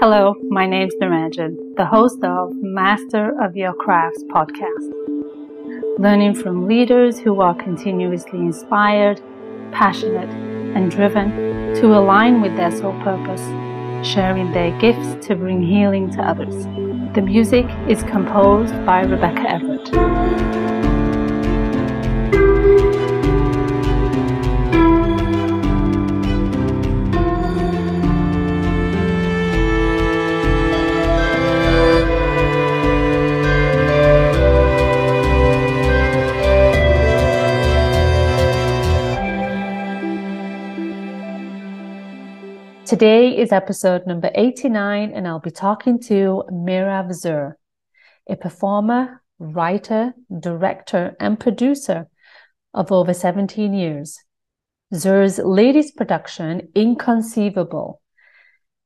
Hello, my name's Narajan, the host of Master of Your Crafts podcast. Learning from leaders who are continuously inspired, passionate, and driven to align with their soul purpose, sharing their gifts to bring healing to others. The music is composed by Rebecca Everett. Today is episode number 89, and I'll be talking to Mirav Zur, a performer, writer, director, and producer of over 17 years. Zur's latest production, Inconceivable,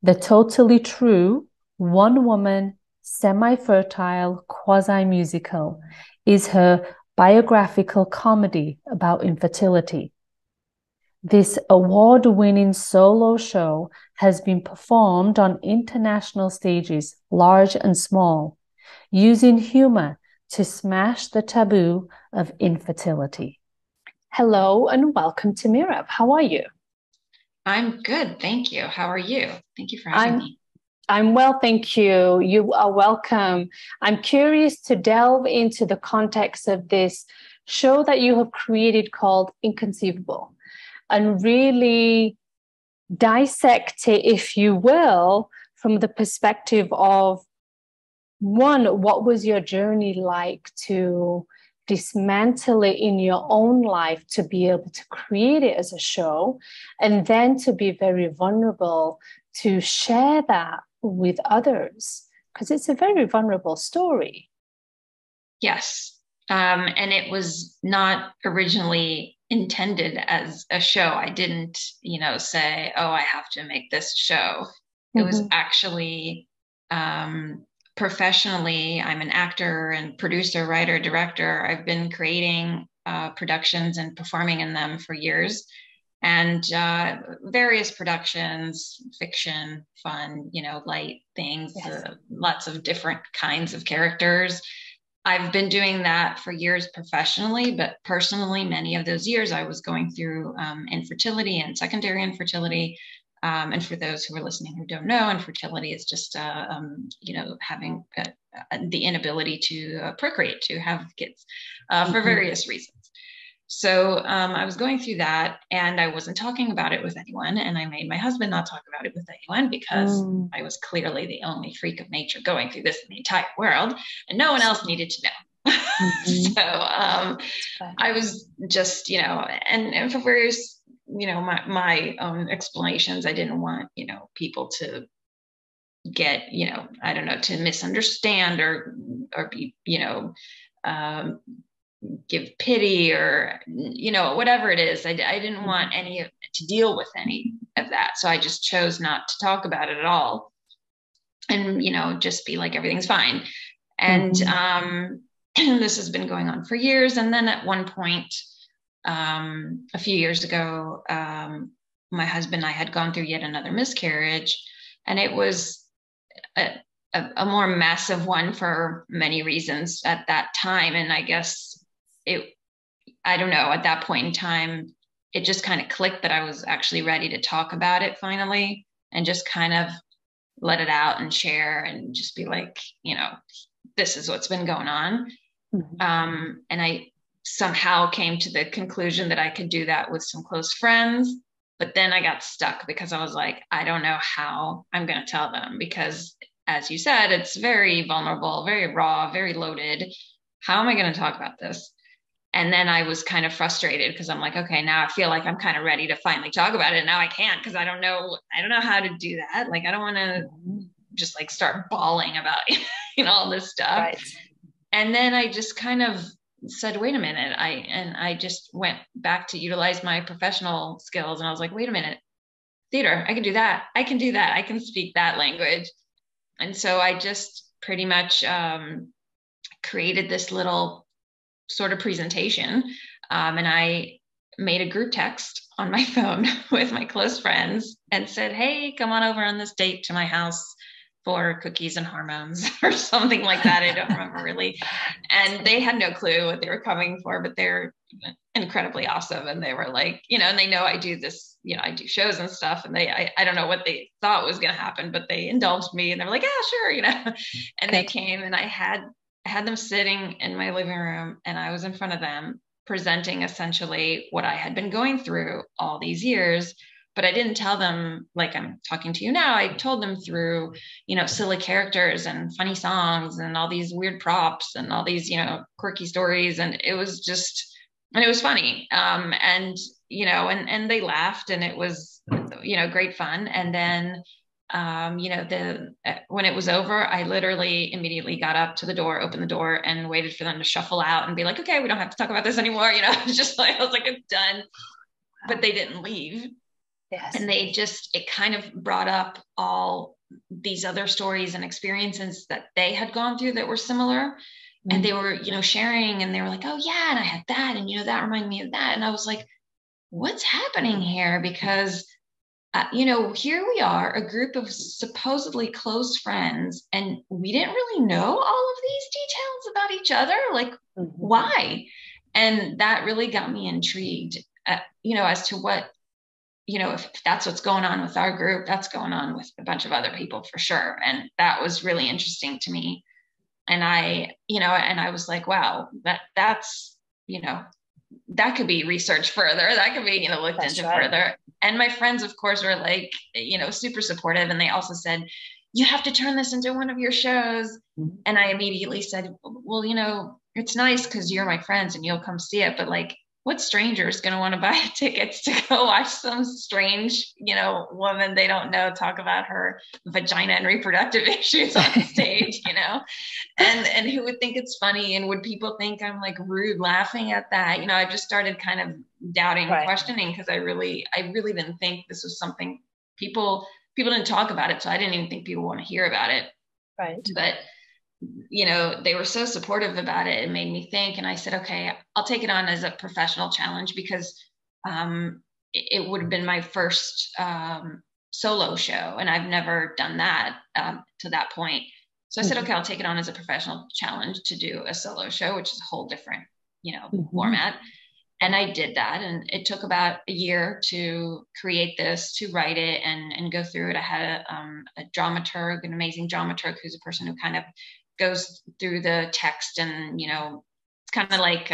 the totally true, one-woman, semi-fertile, quasi-musical, is her biographical comedy about infertility. This award-winning solo show has been performed on international stages, large and small, using humor to smash the taboo of infertility. Hello and welcome to Mirav. How are you? I'm good, thank you. How are you? Thank you for having me. I'm well, thank you. You are welcome. I'm curious to delve into the context of this show that you have created called Inconceivable, and really dissect it, if you will, from the perspective of, one, what was your journey like to dismantle it in your own life to be able to create it as a show, and then to be very vulnerable to share that with others, because it's a very vulnerable story. Yes. And it was not originally intended as a show. I didn't, say, oh, I have to make this show. It was actually professionally, I'm an actor and producer, writer, director. I've been creating productions and performing in them for years, and various productions, fiction, fun, light things, yes. Lots of different kinds of characters. I've been doing that for years professionally, but personally, many of those years I was going through infertility and secondary infertility. And for those who are listening who don't know, infertility is just, having the inability to procreate, to have kids for various reasons. So I was going through that, and I wasn't talking about it with anyone. And I made my husband not talk about it with anyone because I was clearly the only freak of nature going through this in the entire world, and no one else needed to know. So I was just, and for various, my own explanations, I didn't want, people to get, I don't know, to misunderstand or be, give pity or, whatever it is. I didn't want to deal with any of that. So I just chose not to talk about it at all, and, just be like, everything's fine. And this has been going on for years. And then at one point, a few years ago, my husband and I had gone through yet another miscarriage, and it was a more massive one for many reasons at that time. And I guess I don't know, at that point in time, it just kind of clicked that I was actually ready to talk about it finally, and just kind of let it out and share and just be like, this is what's been going on. And I somehow came to the conclusion that I could do that with some close friends, but then I got stuck because I was like, I don't know how I'm going to tell them, because as you said, it's very vulnerable, very raw, very loaded. How am I going to talk about this? And then I was kind of frustrated because I'm like, okay, now I feel like I'm kind of ready to finally talk about it. Now I can't, because I don't know how to do that. Like, I don't want to just like start bawling about, all this stuff. Right. And then I just kind of said, wait a minute. I just went back to utilize my professional skills. And I was like, wait a minute, theater, I can do that. I can do that. I can speak that language. And so I just pretty much created this little sort of presentation. And I made a group text on my phone with my close friends and said, hey, come on over on this date to my house for cookies and hormones or something like that. I don't remember really. And they had no clue what they were coming for, but they're incredibly awesome. And they were like, and they know I do this, I do shows and stuff. And I don't know what they thought was going to happen, but they indulged me and they were like, yeah, sure. And they came and I had them sitting in my living room and I was in front of them presenting essentially what I had been going through all these years. But I didn't tell them like I'm talking to you now. I told them through, silly characters and funny songs and all these weird props and all these, quirky stories. And it was funny. And they laughed and it was, great fun. And then, when it was over, I literally immediately got up to the door, opened the door and waited for them to shuffle out and be like, okay, we don't have to talk about this anymore. Just like, I was like, it's done, but they didn't leave. Yes. And it kind of brought up all these other stories and experiences that they had gone through that were similar. Mm-hmm. And they were, sharing and they were like, oh yeah. And I had that. And, that reminded me of that. And I was like, what's happening here? Because, here we are, a group of supposedly close friends, and we didn't really know all of these details about each other. Like, mm-hmm. Why? And that really got me intrigued, as to what, if that's what's going on with our group, that's going on with a bunch of other people for sure. And that was really interesting to me. And I was like, wow, that's, that could be researched further. That could be, looked that's into right. further. And my friends, of course, were like, super supportive. And they also said, you have to turn this into one of your shows. Mm-hmm. And I immediately said, well, it's nice because you're my friends and you'll come see it. But like, what stranger is going to want to buy tickets to go watch some strange, woman they don't know talk about her vagina and reproductive issues on stage, and who would think it's funny, and would people think I'm like rude laughing at that? I just started kind of doubting, right. questioning, because I really didn't think this was something people didn't talk about it, so I didn't even think people want to hear about it. Right. But they were so supportive about it. It made me think, and I said, okay, I'll take it on as a professional challenge, because it would have been my first solo show, and I've never done that to that point. So I said, okay, I'll take it on as a professional challenge to do a solo show, which is a whole different, format. And I did that, and it took about a year to create this, to write it and go through it. I had a dramaturg, an amazing dramaturg, who's a person who kind of goes through the text, and it's kind of like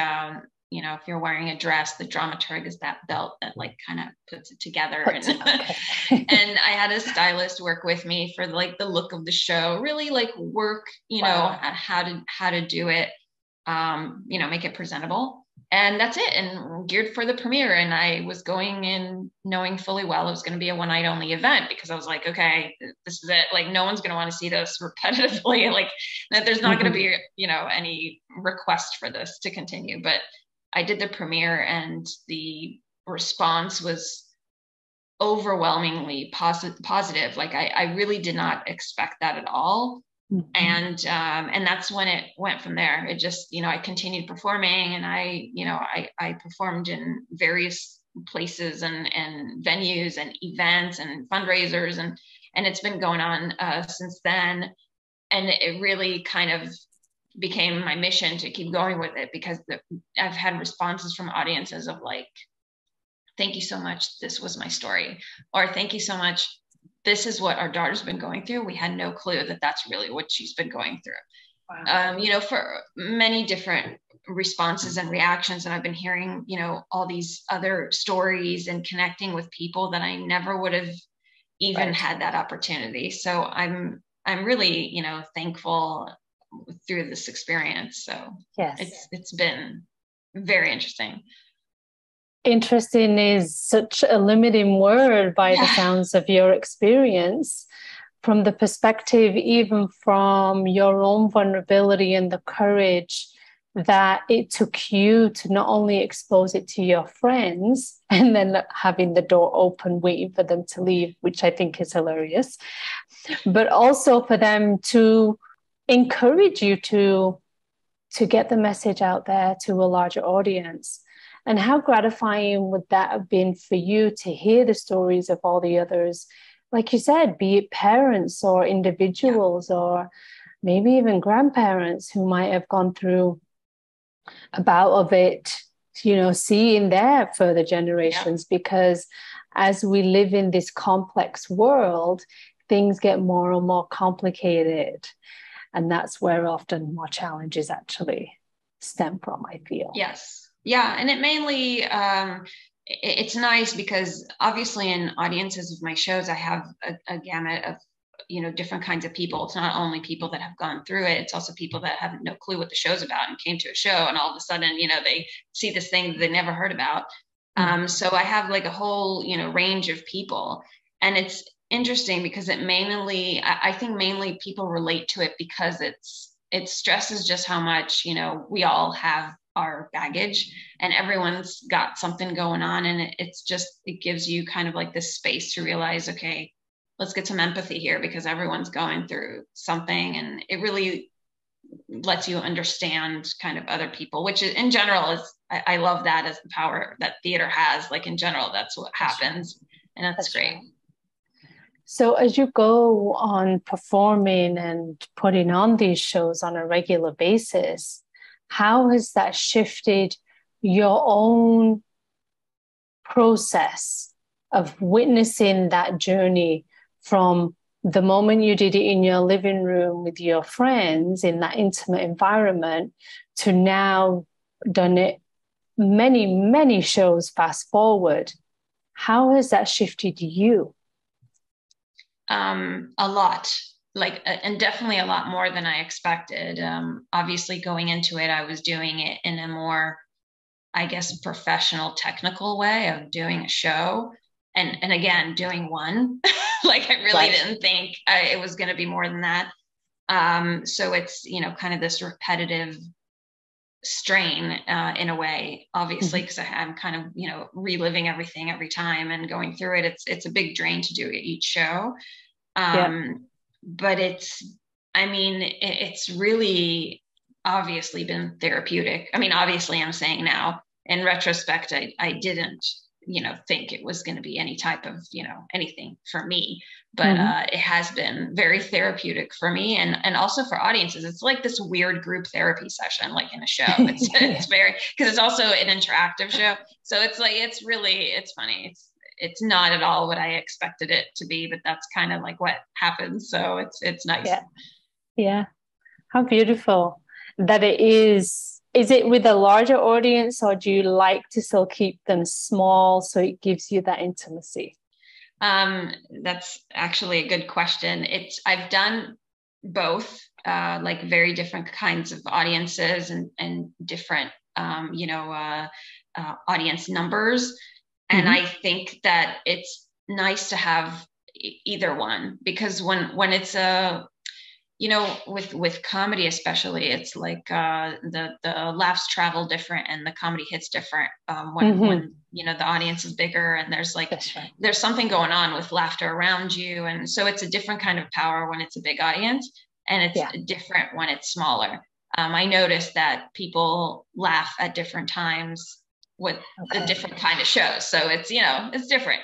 if you're wearing a dress, the dramaturg is that belt that like kind of puts it together. And and I had a stylist work with me for like the look of the show, really like work wow. at how to do it, make it presentable. And that's it, and geared for the premiere. And I was going in knowing fully well it was going to be a one night only event, because I was like, okay, this is it. Like, no one's going to want to see this repetitively. Like, that there's not going to be, any request for this to continue. But I did the premiere, and the response was overwhelmingly positive. Like, I really did not expect that at all. Mm-hmm. And that's when it went from there. It just, I continued performing, and I performed in various places and venues and events and fundraisers, and it's been going on since then. And it really kind of became my mission to keep going with it, because I've had responses from audiences of like, thank you so much, this was my story, or thank you so much, this is what our daughter's been going through. We had no clue that that's really what she's been going through. Wow. For many different responses and reactions. And I've been hearing, all these other stories and connecting with people that I never would have even right. had that opportunity. So I'm really, thankful through this experience. So yes, it's been very interesting. Interesting is such a limiting word by the sounds of your experience, from the perspective, even from your own vulnerability and the courage that it took you to not only expose it to your friends and then having the door open, waiting for them to leave, which I think is hilarious, but also for them to encourage you to get the message out there to a larger audience. And how gratifying would that have been for you to hear the stories of all the others, like you said, be it parents or individuals or maybe even grandparents who might have gone through a bout of it, seeing their further generations, because as we live in this complex world, things get more and more complicated. And that's where often more challenges actually stem from, I feel. Yes. Yeah. And it mainly, it's nice because obviously in audiences of my shows, I have a gamut of, different kinds of people. It's not only people that have gone through it, it's also people that have no clue what the show's about and came to a show and all of a sudden, they see this thing that they never heard about. So I have like a whole, range of people. And it's interesting because I think mainly people relate to it because it stresses just how much, we all have our baggage and everyone's got something going on. And it gives you kind of like this space to realize, okay, let's get some empathy here because everyone's going through something. And it really lets you understand kind of other people, which is, in general I love that as the power that theater has. Like in general, that's what happens. And that's great. Right. So as you go on performing and putting on these shows on a regular basis, how has that shifted your own process of witnessing that journey from the moment you did it in your living room with your friends in that intimate environment to now done it many, many shows fast forward? How has that shifted you? A lot, and definitely a lot more than I expected. Obviously, going into it, I was doing it in a more, I guess, professional, technical way of doing a show. And again, doing one, like I really didn't think it was going to be more than that. So it's, kind of this repetitive strain in a way, obviously, because I'm kind of, reliving everything every time and going through it. It's a big drain to do each show. But it's really obviously been therapeutic. I mean, obviously I'm saying now in retrospect, I didn't, think it was going to be any type of, anything for me, but it has been very therapeutic for me and also for audiences. It's like this weird group therapy session, like in a show. It's very, because it's also an interactive show. So it's like, it's funny. It's not at all what I expected it to be, but that's kind of like what happens. So it's nice. Yeah. How beautiful that it is. Is it with a larger audience or do you like to still keep them small so it gives you that intimacy? That's actually a good question. I've done both, like very different kinds of audiences and different, audience numbers. And I think that it's nice to have either one because when it's with comedy especially, it's like the laughs travel different and the comedy hits different when the audience is bigger and there's something going on with laughter around you, and so it's a different kind of power when it's a big audience, and it's different when it's smaller. I noticed that people laugh at different times with the different kind of shows, so it's different.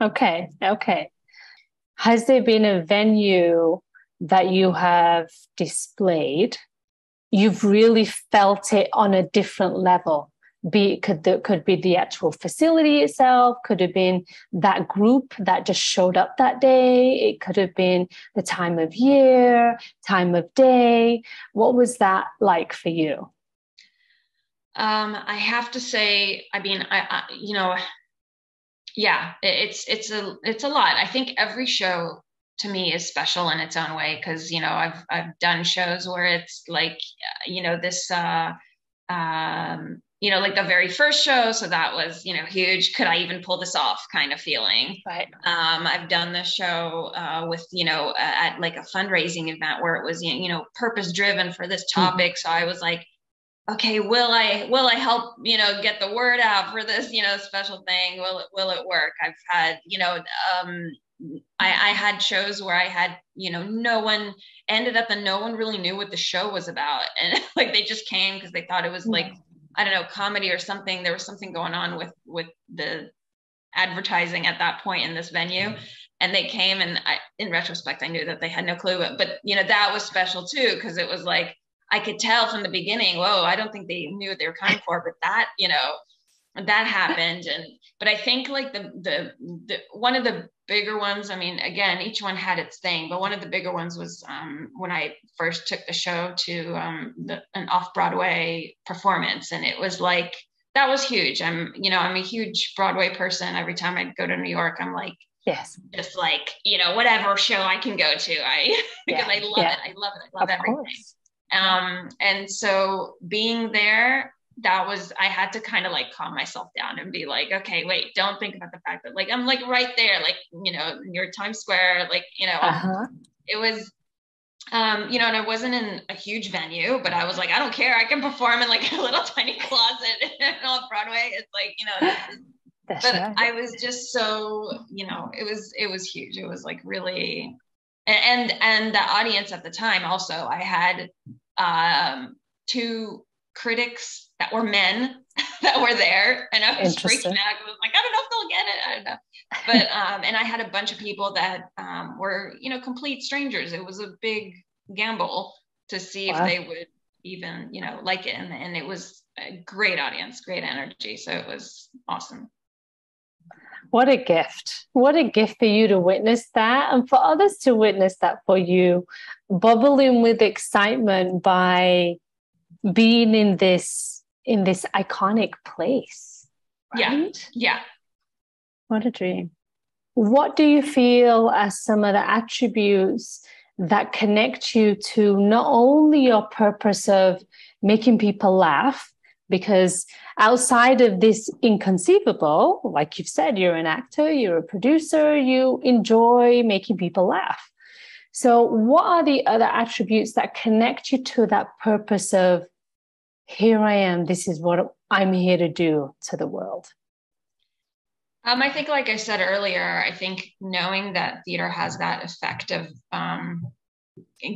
Okay. Has there been a venue that you have displayed, you've really felt it on a different level? Could be the actual facility itself, could have been that group that just showed up that day, it could have been the time of year, time of day. What was that like for you? I have to say, it's a lot. I think every show to me is special in its own way because I've done shows where it's like this like the very first show, so that was huge, could I even pull this off kind of feeling. I've done this show with at like a fundraising event where it was purpose driven for this topic, so I was like, okay, will I help get the word out for this special thing? Will it work? I've had I had shows where I had no one ended up and no one really knew what the show was about, and like they just came because they thought it was like I don't know, comedy or something. There was something going on with the advertising at that point in this venue. And they came, and in retrospect, I knew that they had no clue, but that was special too, because it was like, I could tell from the beginning, whoa, I don't think they knew what they were coming for, but that happened. But I think like the one of the bigger ones, I mean, again, each one had its thing, but one of the bigger ones was when I first took the show to an off-Broadway performance. And it was like, that was huge. I'm a huge Broadway person. Every time I go to New York, I'm like, Yes. just like, whatever show I can go to, because I love it. I love it. I love Of everything. course. And so being there, I had to kind of like calm myself down and be like, okay, wait, don't think about the fact that like, I'm like right there, like, near Times Square, like, Uh-huh. it was, and I wasn't in a huge venue, but I was like, I don't care. I can perform in like a little tiny closet on Broadway. It's like, That's but right. I was just so, it was huge. It was like really, and the audience at the time also, I had two critics that were men that were there, and I was freaking Interesting. out. I was like, I don't know if they'll get it. I don't know. But and I had a bunch of people that were, complete strangers. It was a big gamble to see if Wow. they would even, like it. And it was a great audience, great energy. So it was awesome. What a gift. What a gift for you to witness that and for others to witness that for you, bubbling with excitement by being in this iconic place, Yeah. right? Yeah. What a dream. What do you feel are some of the attributes that connect you to not only your purpose of making people laugh, because outside of this inconceivable, like you've said, you're an actor, you're a producer, you enjoy making people laugh. So, what are the other attributes that connect you to that purpose of here I am, this is what I'm here to do to the world? I think, like I said earlier, I think knowing that theater has that effect of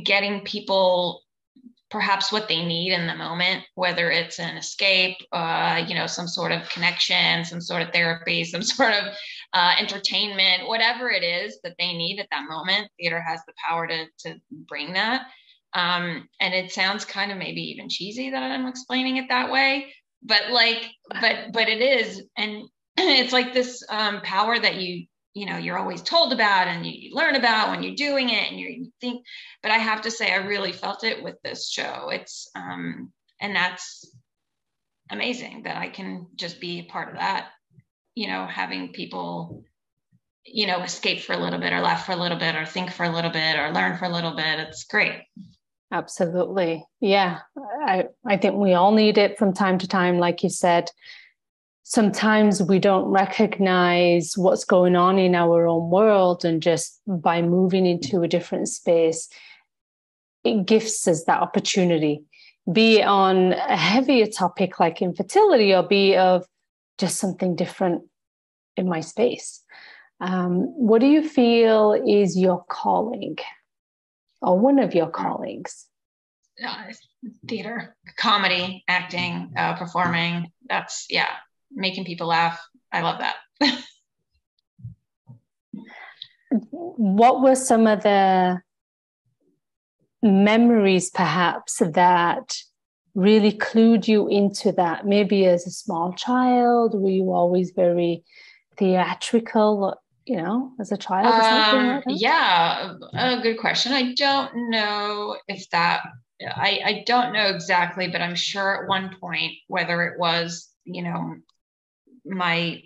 getting people perhaps what they need in the moment, whether it's an escape, some sort of connection, some sort of therapy, some sort of entertainment, whatever it is that they need at that moment. Theater has the power to bring that. And it sounds kind of maybe even cheesy that I'm explaining it that way, but but it is. And it's like this power that you're always told about, and you learn about when you're doing it, and you think, but I have to say, I really felt it with this show. And that's amazing that I can just be a part of that, having people, escape for a little bit, or laugh for a little bit, or think for a little bit, or learn for a little bit. It's great. Absolutely. Yeah. I think we all need it from time to time. Like you said, sometimes we don't recognize what's going on in our own world. And just by moving into a different space, it gives us that opportunity, be it on a heavier topic like infertility, or be it of just something different in my space. What do you feel is your calling, or one of your callings? Uh, Theater, comedy, acting, performing. That's, yeah, making people laugh. I love that. What were some of the memories perhaps that really clued you into that? Maybe as a small child, were you always very theatrical, as a child or something like that? Yeah, a good question. I don't know if that, I don't know exactly, but I'm sure at one point, whether it was, my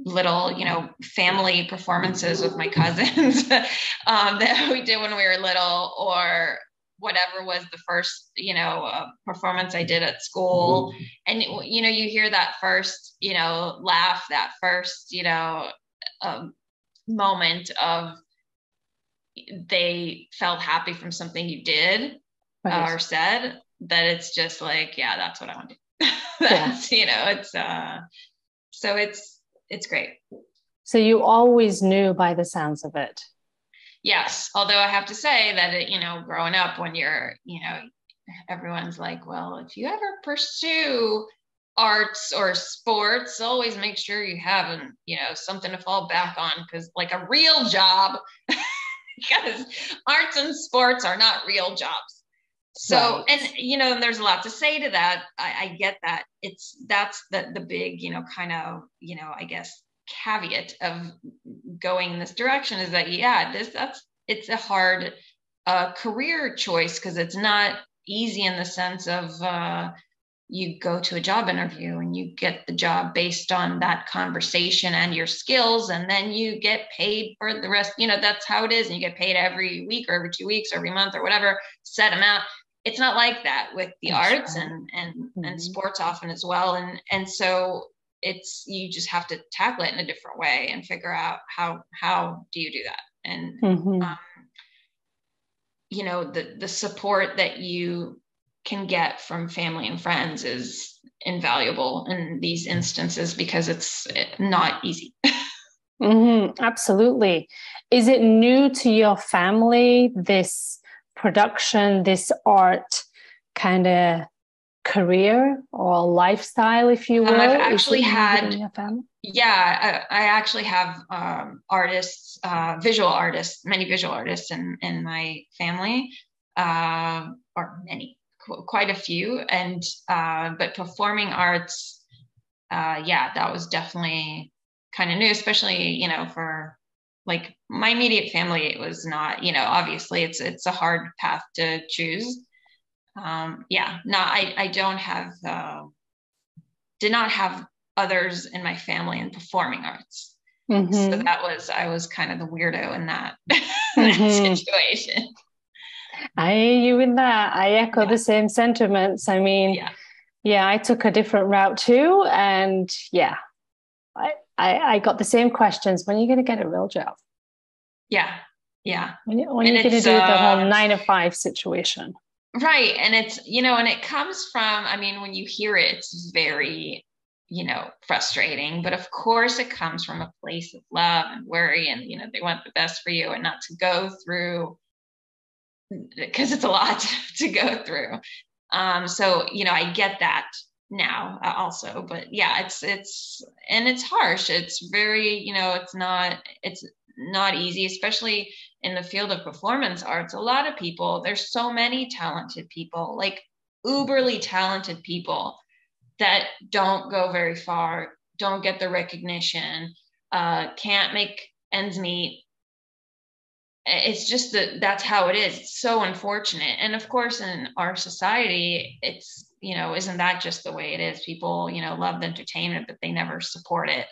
little, family performances with my cousins that we did when we were little, or whatever was the first, performance I did at school. And, you hear that first, laugh, that first, moment of they felt happy from something you did Right. or said, that it's just like, yeah, that's what I want to do. Yeah. That's, it's so it's great. So you always knew by the sounds of it. Yes, although I have to say that growing up, when you're, everyone's like, well, if you ever pursue arts or sports, always make sure you have, something to fall back on, because like a real job, because arts and sports are not real jobs. So, Right. and there's a lot to say to that. I get that. That's the big, kind of, I guess caveat of going in this direction is that, yeah, it's a hard career choice, because it's not easy in the sense of you go to a job interview and you get the job based on that conversation and your skills, and then you get paid for the rest. That's how it is, and you get paid every week or every 2 weeks or every month or whatever set amount. It's not like that with the That's arts right. and sports often as well, and so you just have to tackle it in a different way and figure out how do you do that. And the support that you can get from family and friends is invaluable in these instances, because it's not easy. Absolutely. Is it new to your family, this production, this art kind of career or lifestyle, if you will? I've Is it actually new within had your family? Yeah, I actually have artists, visual artists, many visual artists in my family, or many, quite a few, and but performing arts, yeah, that was definitely kind of new, especially for like my immediate family. It was not, obviously it's a hard path to choose. Yeah, not I don't have did not have others in my family in performing arts. So I was kind of the weirdo in that, that situation. I hear you in that. I echo the same sentiments. I mean, yeah, I took a different route too. And yeah, I got the same questions. When are you going to get a real job? Yeah. Yeah. When are you going to do the whole 9 to 5 situation? Right. And it's, and it comes from, I mean, when you hear it, it's very, frustrating. But of course, it comes from a place of love and worry. And, they want the best for you, and not to go through, because it's a lot to go through. So, I get that now also. But yeah, and it's harsh. It's very, it's not easy, especially in the field of performance arts. A lot of people, there's so many talented people, like uberly talented people, that don't go very far, don't get the recognition, can't make ends meet. It's just that's how it is. It's so unfortunate. And of course, in our society, it's, isn't that just the way it is? People, love the entertainment, but they never support it,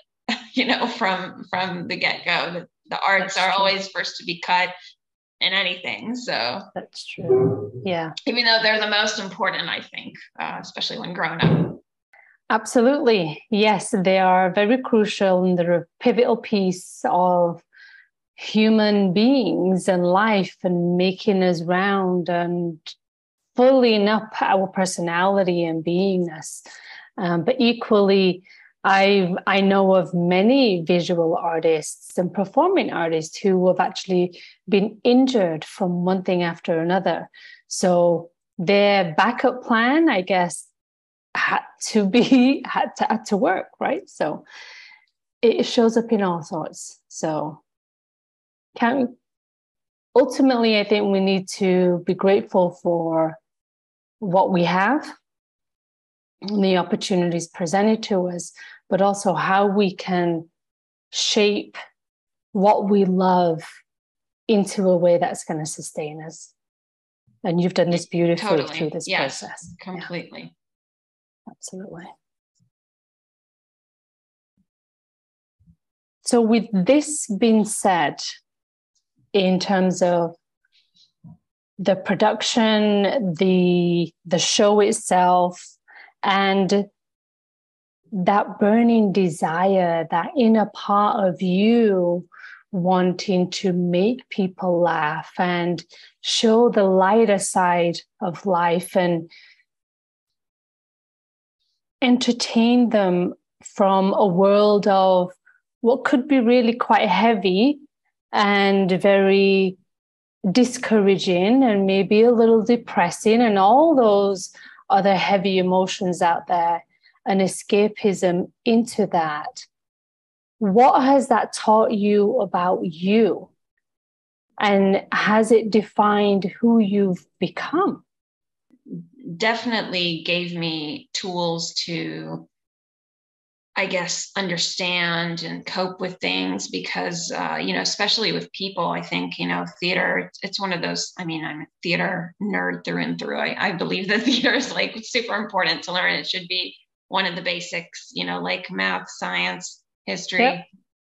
from the get-go. The arts are always first to be cut in anything. So that's true. Yeah. Even though they're the most important, I think, especially when growing up. Absolutely. Yes, they are very crucial, and they're a pivotal piece of human beings and life, and making us round and filling up our personality and beingness. But equally, I know of many visual artists and performing artists who have actually been injured from one thing after another. So their backup plan, I guess, had to work, right? So it shows up in all sorts. So ultimately, I think we need to be grateful for what we have, the opportunities presented to us, but also how we can shape what we love into a way that's going to sustain us. And you've done this beautifully through this process. Completely. Yeah. Absolutely. So with this being said, in terms of the production, the show itself, and that burning desire, that inner part of you wanting to make people laugh and show the lighter side of life and entertain them from a world of what could be really quite heavy and very discouraging and maybe a little depressing and all those other heavy emotions out there. an escapism into that, what has that taught you about you? And has it defined who you've become? Definitely gave me tools to, I guess, understand and cope with things because, especially with people, I think, theater, it's one of those, I mean, I'm a theater nerd through and through. I believe that theater is like super important to learn. It should be one of the basics, like math, science, history, Yep.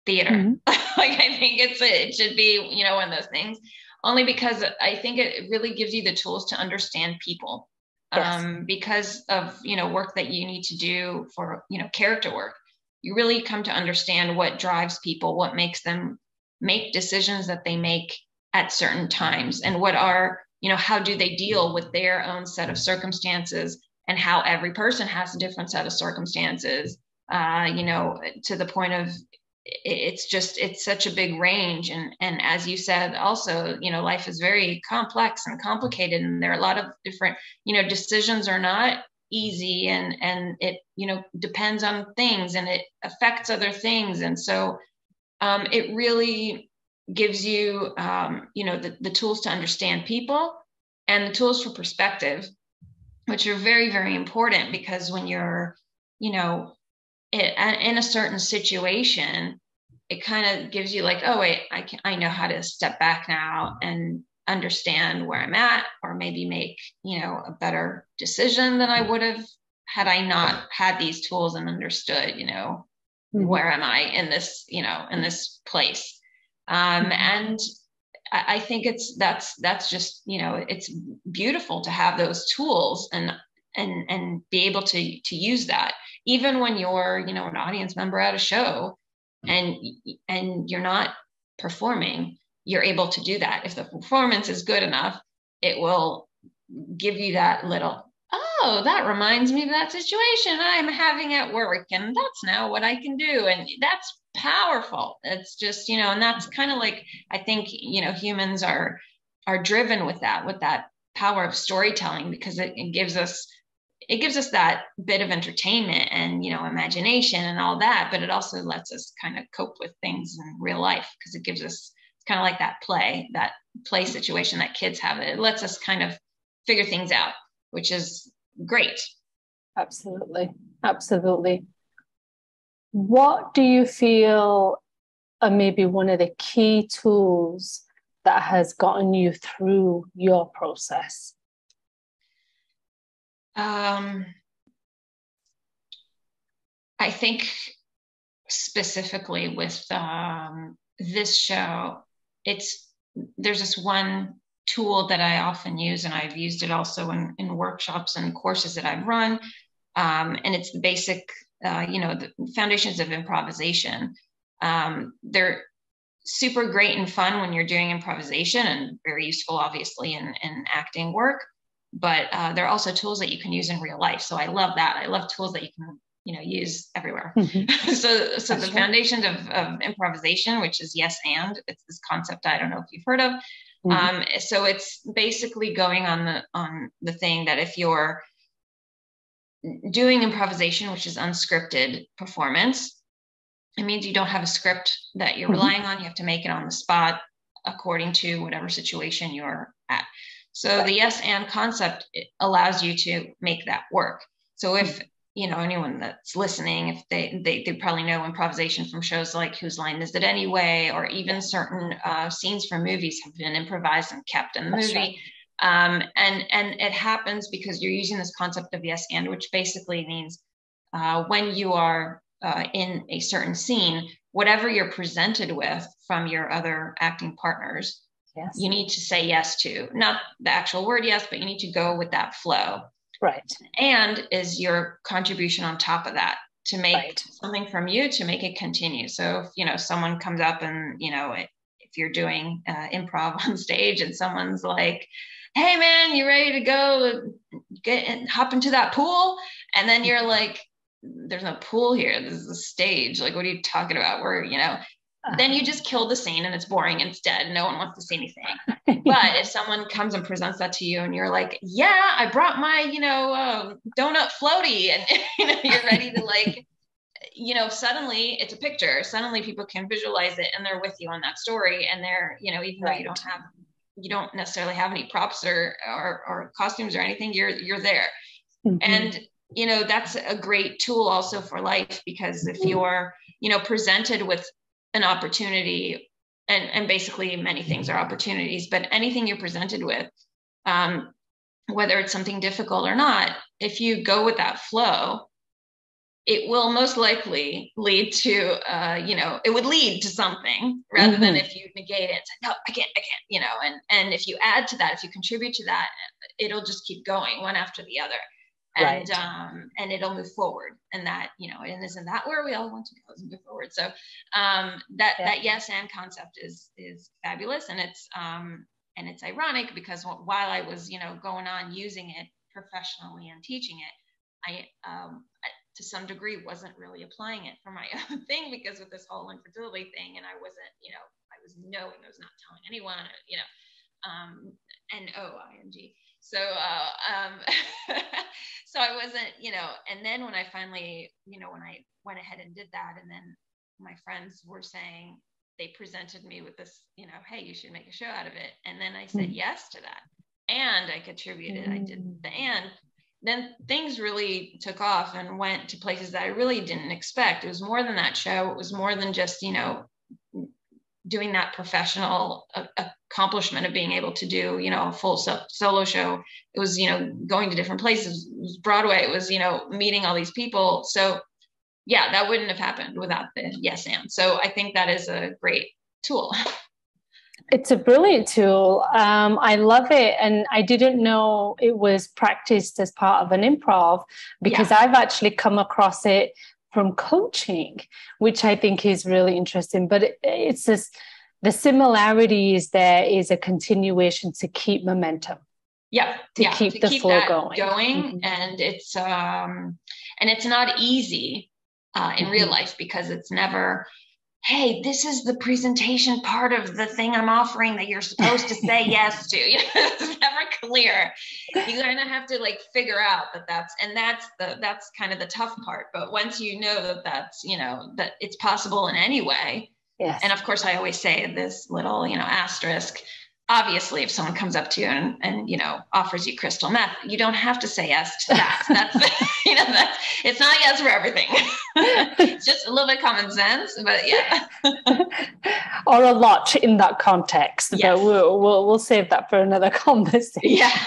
theater. Mm-hmm. Like, I think it should be, one of those things, only because I think it really gives you the tools to understand people. Yes. Because of work that you need to do for character work, you really come to understand what drives people, what makes them make decisions that they make at certain times, and what are how do they deal with their own set of circumstances, and how every person has a different set of circumstances, to the point of it's such a big range. And as you said also, life is very complex and complicated, and there are a lot of different decisions are not easy, and it depends on things, and it affects other things. And so it really gives you the tools to understand people, and the tools for perspective, which are very, very important, because when you're you know in a certain situation, it kind of gives you like, oh wait, I know how to step back now and understand where I'm at, or maybe make a better decision than I would have had I not had these tools and understood Mm-hmm. where am I in this in this place. Mm-hmm. And I think that's just it's beautiful to have those tools, and be able to use that, even when you're an audience member at a show, and you're not performing. You're able to do that. If the performance is good enough, it will give you that little, oh, that reminds me of that situation I'm having at work, and that's now what I can do. And that's powerful. It's just and that's kind of like, I think humans are driven with that power of storytelling, because it gives us that bit of entertainment and imagination and all that, but it also lets us kind of cope with things in real life, because it gives us, it's kind of like that play situation that kids have. It lets us kind of figure things out, which is great. Absolutely. Absolutely. What do you feel are maybe one of the key tools that has gotten you through your process? um, I think specifically with this show, it's there's this one tool that I often use, and I've used it also in workshops and courses that I've run. And it's the basic, the foundations of improvisation. They're super great and fun when you're doing improvisation, and very useful, obviously, in acting work. But they're also tools that you can use in real life. So I love that. I love tools that you can use everywhere. Mm-hmm. So the That's right. foundations of improvisation, which is yes and, it's this concept I don't know if you've heard of. Mm-hmm. So it's basically going on the thing that if you're doing improvisation, which is unscripted performance, it means you don't have a script that you're Mm-hmm. relying on. You have to make it on the spot according to whatever situation you're at. So the Right. yes and concept allows you to make that work. So if anyone that's listening, if they probably know improvisation from shows like Whose Line Is It Anyway, or even Yes. certain scenes from movies have been improvised and kept in the That's right. movie. And it happens because you're using this concept of yes and, which basically means when you are in a certain scene, whatever you're presented with from your other acting partners, Yes. you need to say yes to. Not the actual word yes, but you need to go with that flow. Right. And is your contribution on top of that to make Right. something from you to make it continue. So if someone comes up and if you're doing improv on stage and someone's like, hey man, you ready to go get and hop into that pool? And then you're like, there's no pool here, this is a stage, like what are you talking about? We're then you just kill the scene and it's boring and it's dead and no one wants to see anything. But if someone comes and presents that to you and you're like, yeah, I brought my, donut floaty, and you're ready to like, suddenly it's a picture. Suddenly people can visualize it and they're with you on that story. And they're, even though you don't necessarily have any props or costumes or anything, you're there. Mm-hmm. And, that's a great tool also for life, because if you're, presented with an opportunity, and basically many things are opportunities, but anything you're presented with, whether it's something difficult or not, if you go with that flow, it will most likely lead to, it would lead to something, rather than if you negate it and say, no, I can't, and if you add to that, if you contribute to that, it'll just keep going one after the other. And, and it'll move forward, and that, and isn't that where we all want to go, is move forward. So, that yes and concept is fabulous. And it's ironic, because while I was, going on using it professionally and teaching it, I to some degree wasn't really applying it for my own thing, because with this whole infertility thing, and I wasn't, I was not telling anyone, NOING. So, so I wasn't, and then when I finally, when I went ahead and did that, and then my friends were saying, they presented me with this, hey, you should make a show out of it. And then I said yes to that. And I contributed, I did the and. Then things really took off and went to places that I really didn't expect. It was more than that show. It was more than just, doing that professional accomplishment of being able to do, a full solo show. It was, going to different places. It was Broadway. It was, meeting all these people. So yeah, that wouldn't have happened without the yes and. So I think that is a great tool. It's a brilliant tool. I love it. And I didn't know it was practiced as part of an improv, because I've actually come across it from coaching, which I think is really interesting. But it's just, the similarity is there is a continuation to keep momentum. To keep the flow going. Mm-hmm. And it's not easy in real life, because it's never, hey, this is the presentation part of the thing I'm offering that you're supposed to say yes to. It's never clear. You kind of have to like figure out that's kind of the tough part. But once you know that's, that it's possible in any way. Yes. And of course, I always say this little, asterisk. Obviously, if someone comes up to you and offers you crystal meth, you don't have to say yes to that. That's it's not yes for everything. It's just a little bit common sense, but yeah. Or a lot in that context. Yes. But we'll save that for another conversation. Yeah.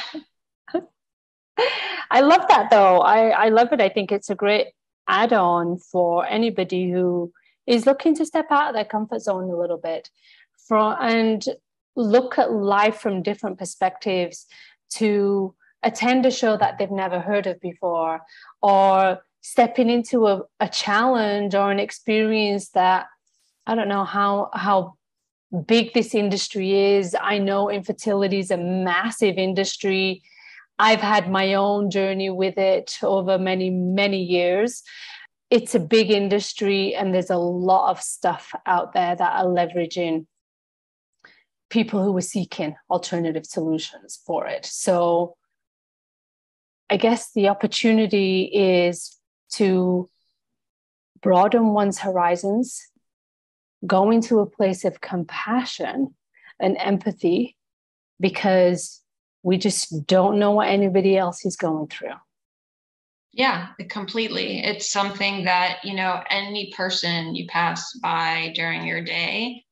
I love that though. I love it. I think it's a great add-on for anybody who is looking to step out of their comfort zone a little bit and look at life from different perspectives, to attend a show that they've never heard of before, or stepping into a challenge or an experience that, I don't know how big this industry is. I know infertility is a massive industry. I've had my own journey with it over many, many years. It's a big industry, and there's a lot of stuff out there that are leveraging people who were seeking alternative solutions for it. So I guess the opportunity is to broaden one's horizons, go into a place of compassion and empathy, because we just don't know what anybody else is going through. Yeah, completely. It's something that, any person you pass by during your day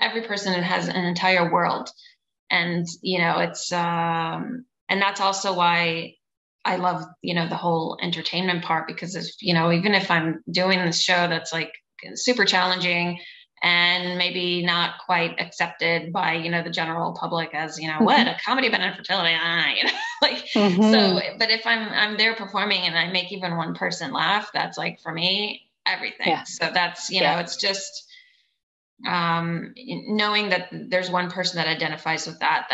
every person has an entire world. And, it's, and that's also why I love, the whole entertainment part, because if, even if I'm doing this show that's like super challenging and maybe not quite accepted by, the general public as, what, a comedy about infertility, so, but if I'm there performing and I make even one person laugh, that's like, for me, everything. Yeah. So that's, it's just, knowing that there's one person that identifies with that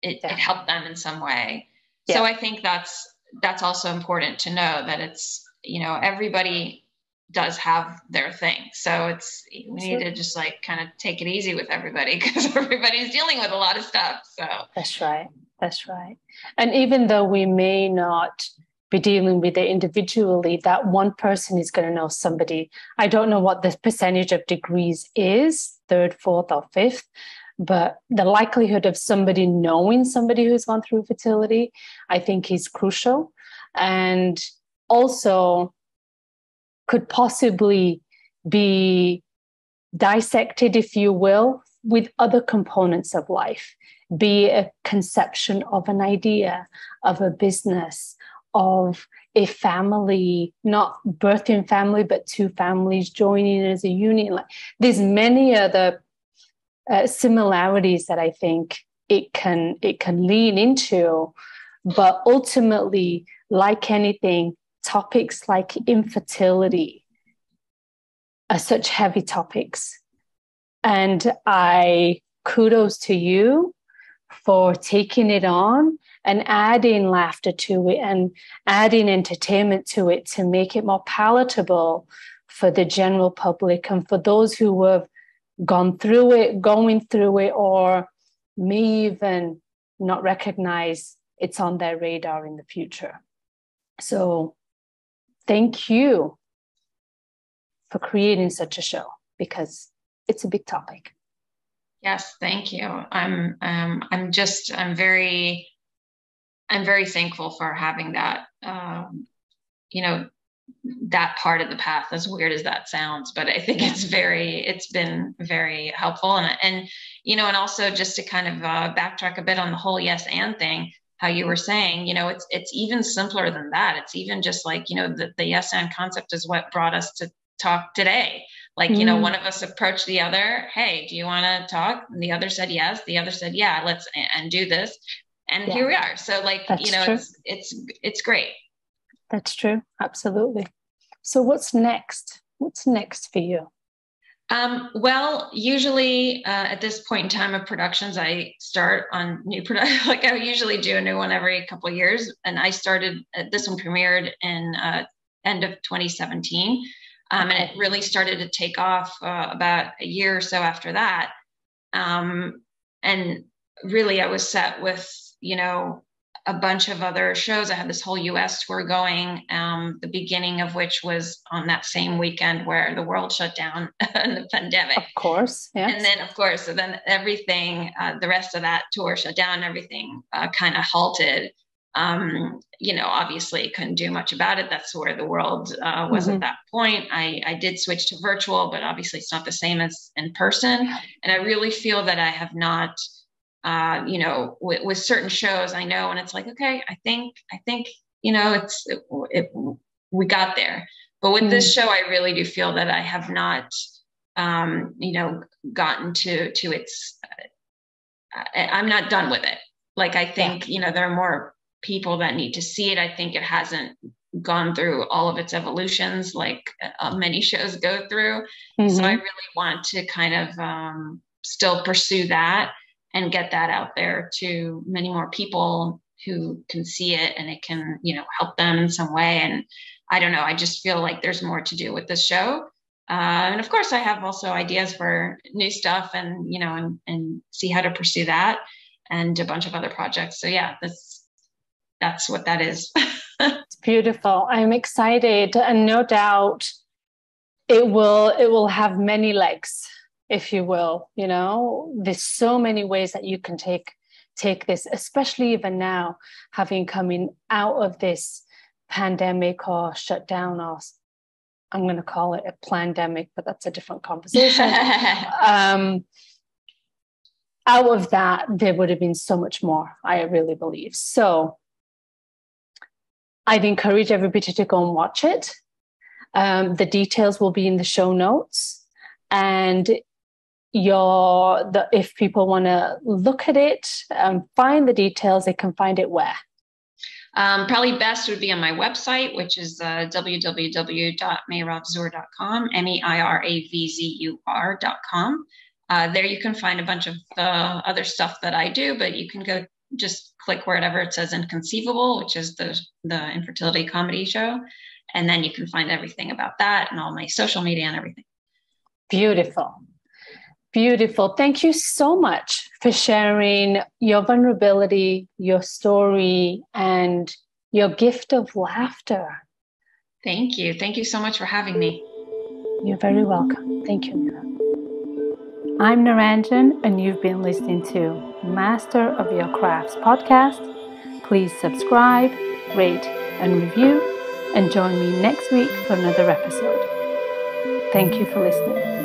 it helped them in some way. Yeah. So I think that's also important to know, that it's, everybody does have their thing. So we need to just like kind of take it easy with everybody because everybody's dealing with a lot of stuff. So That's right. That's right. And even though we may not be dealing with it individually, that one person is going to know somebody. I don't know what the percentage of degrees is, third, fourth, or fifth, but the likelihood of somebody knowing somebody who's gone through fertility, I think is crucial. And also could possibly be dissected, if you will, with other components of life, be a conception of an idea, of a business, of a family, not birthing family, but two families joining as a union. Like, there's many other similarities that I think it can lean into, but ultimately, like anything, topics like infertility are such heavy topics. And I kudos to you for taking it on and adding laughter to it and adding entertainment to it to make it more palatable for the general public and for those who have gone through it, going through it, or may even not recognize it's on their radar in the future. So thank you for creating such a show because it's a big topic. yes, thank you. I'm very thankful for having that, you know, that part of the path, as weird as that sounds, but I think it's been very helpful. And also just to kind of backtrack a bit on the whole yes and thing, how you were saying, it's even simpler than that. It's even just like, the yes and concept is what brought us to talk today. Like, one of us approached the other, hey, do you want to talk? And the other said yes. The other said, yeah, let's and do this. And here we are. So like, it's great. That's true. Absolutely. So what's next? What's next for you? Well, usually at this point in time of productions, I start on new production. Like I usually do a new one every couple of years. And I started, this one premiered in end of 2017. And it really started to take off about a year or so after that. And really I was set with, a bunch of other shows. I had this whole US tour going, the beginning of which was on that same weekend where the world shut down in the pandemic. Of course, yes. And then, of course, so then everything, the rest of that tour shut down, everything kind of halted. Obviously couldn't do much about it. That's where the world was at that point. I did switch to virtual, but obviously it's not the same as in person. And I really feel that I have not, with certain shows, I know, and it's like, okay, I think, we got there. But with this show, I really do feel that I have not, gotten to its, I'm not done with it. Like, I think, there are more people that need to see it. I think it hasn't gone through all of its evolutions like many shows go through. So I really want to kind of still pursue that and get that out there to many more people who can see it and it can, help them in some way. And I don't know, I just feel like there's more to do with this show. And of course I have also ideas for new stuff and, and see how to pursue that and a bunch of other projects. So yeah, that's what that is. It's beautiful. I'm excited, and no doubt it will have many legs, if you will. There's so many ways that you can take this, especially even now, having coming out of this pandemic or shutdown, or I'm going to call it a plandemic, but that's a different conversation. Out of that, there would have been so much more, I really believe. So I'd encourage everybody to go and watch it. The details will be in the show notes. And if people want to look at it, find the details, they can find it where? Probably best would be on my website, which is www.meiravzur.com, MEIRAVZUR.com. There you can find a bunch of other stuff that I do, but you can go just click wherever it says Inconceivable, which is the infertility comedy show. And then you can find everything about that and all my social media and everything. Beautiful. Beautiful. Thank you so much for sharing your vulnerability, your story, and your gift of laughter. Thank you. Thank you so much for having me. You're very welcome. Thank you, Mira. I'm Naranjan, and you've been listening to Master of Your Crafts podcast. Please subscribe, rate, and review, and join me next week for another episode. Thank you for listening.